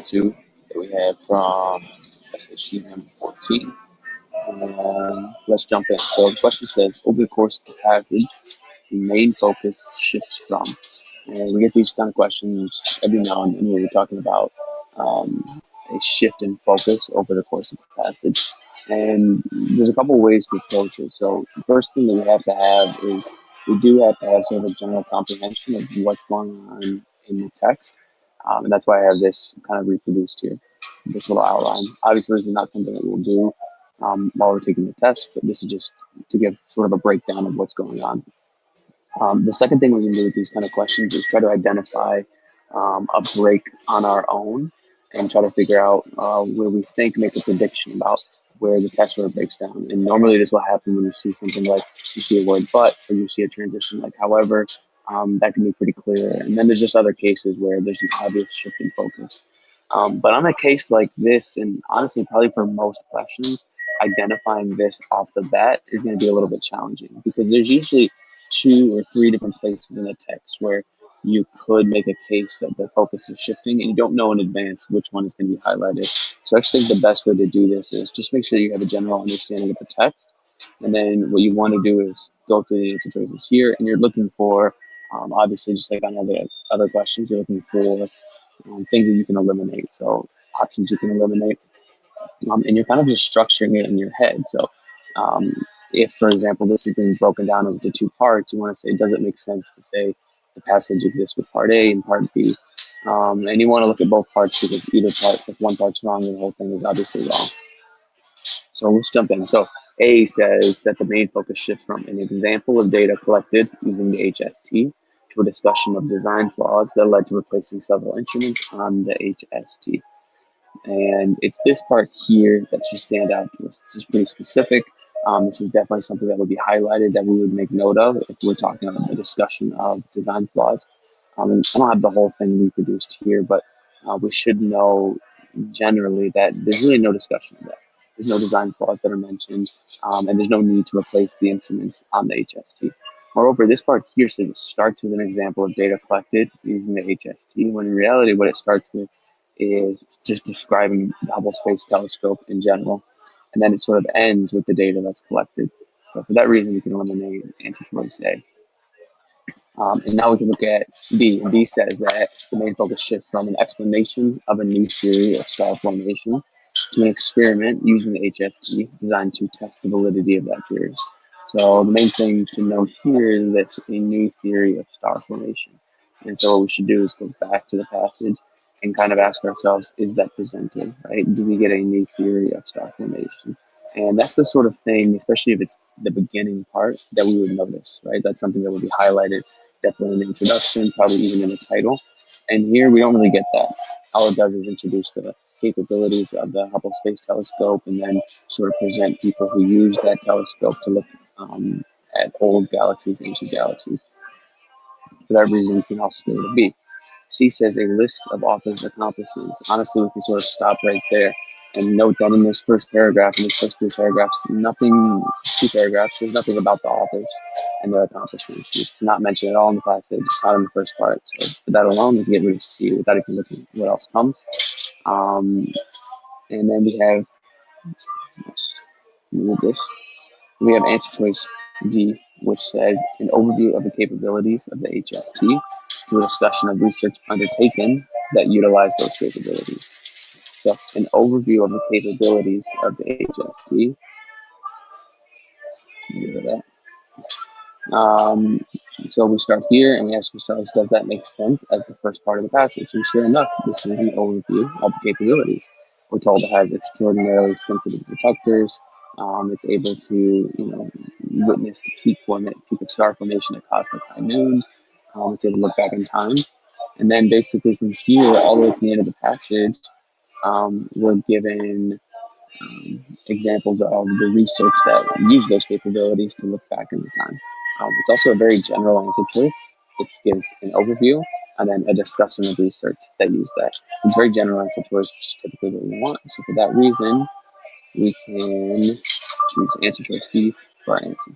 2 that we have from SAT number 14. And let's jump in. So the question says, over the course of the passage, the main focus shifts from, and we get these kind of questions every now and then when we're talking about a shift in focus over the course of the passage. And there's a couple ways to approach it. So the first thing that we have to have is we do have to have sort of a general comprehension of what's going on in the text. And that's why I have this kind of reproduced here, this little outline. Obviously, this is not something that we'll do while we're taking the test, but this is just to give sort of a breakdown of what's going on. The second thing we can do with these kind of questions is try to identify a break on our own and try to figure out where we think, make a prediction about where the test sort of breaks down. And normally this will happen when you see something like you see a word but, or you see a transition like however. That can be pretty clear. And then there's just other cases where there's an obvious shift in focus. But on a case like this, and honestly, probably for most questions, identifying this off the bat is going to be a little bit challenging because there's usually 2 or 3 different places in the text where you could make a case that the focus is shifting and you don't know in advance which one is going to be highlighted. So I think the best way to do this is just make sure you have a general understanding of the text. And then what you want to do is go through the answer choices here, and you're looking for, obviously, just like on other questions, you're looking for things that you can eliminate. So options you can eliminate. And you're kind of just structuring it in your head. So if, for example, this is being broken down into 2 parts, you want to say, does it make sense to say the passage exists with part A and part B? And you want to look at both parts because either part, if one part's wrong, then the whole thing is obviously wrong. So let's jump in. So A says that the main focus shifts from an example of data collected using the HST to a discussion of design flaws that led to replacing several instruments on the HST. And it's this part here that should stand out to us. This is pretty specific. This is definitely something that would be highlighted that we would make note of if we're talking about the discussion of design flaws. And I don't have the whole thing reproduced here, but we should know generally that there's really no discussion of that. There's no design flaws that are mentioned, and there's no need to replace the instruments on the HST. Moreover, this part here says it starts with an example of data collected using the HST, when in reality what it starts with is just describing the Hubble Space Telescope in general. And then it sort of ends with the data that's collected. So for that reason, we can eliminate answer choice A. And now we can look at B. And B says that the main focus shifts from an explanation of a new theory of star formation to an experiment using the HST designed to test the validity of that theory. So the main thing to note here is that it's a new theory of star formation. And so what we should do is go back to the passage and kind of ask ourselves, is that presented, right? Do we get a new theory of star formation? And that's the sort of thing, especially if it's the beginning part, that we would notice, right? That's something that would be highlighted definitely in the introduction, probably even in the title. And here we don't really get that. All it does is introduce the capabilities of the Hubble Space Telescope and then sort of present people who use that telescope to look at old galaxies, ancient galaxies. For that reason, we can also go to B. C says a list of authors' accomplishments. Honestly, we can sort of stop right there and note that in this first paragraph, in these first 2 paragraphs, 2 paragraphs, there's nothing about the authors and their accomplishments. It's not mentioned at all in the passage. It's not in the first part. So for that alone, we can get rid of C without even looking at what else comes. And then we have, we have answer choice D, which says an overview of the capabilities of the HST to a discussion of research undertaken that utilize those capabilities. So an overview of the capabilities of the HST. So we start here and we ask ourselves, does that make sense as the first part of the passage? And sure enough, this is an overview of the capabilities. We're told it has extraordinarily sensitive detectors. It's able to, witness the peak of star formation at cosmic high noon. It's able to look back in time. And then basically from here all the way to the end of the passage, we're given examples of the research that use those capabilities to look back in the time. It's also a very general answer choice. It gives an overview and then a discussion of research that use that. It's very general answer choice, which is typically what we want. So for that reason, we can choose answer choice B for our answer.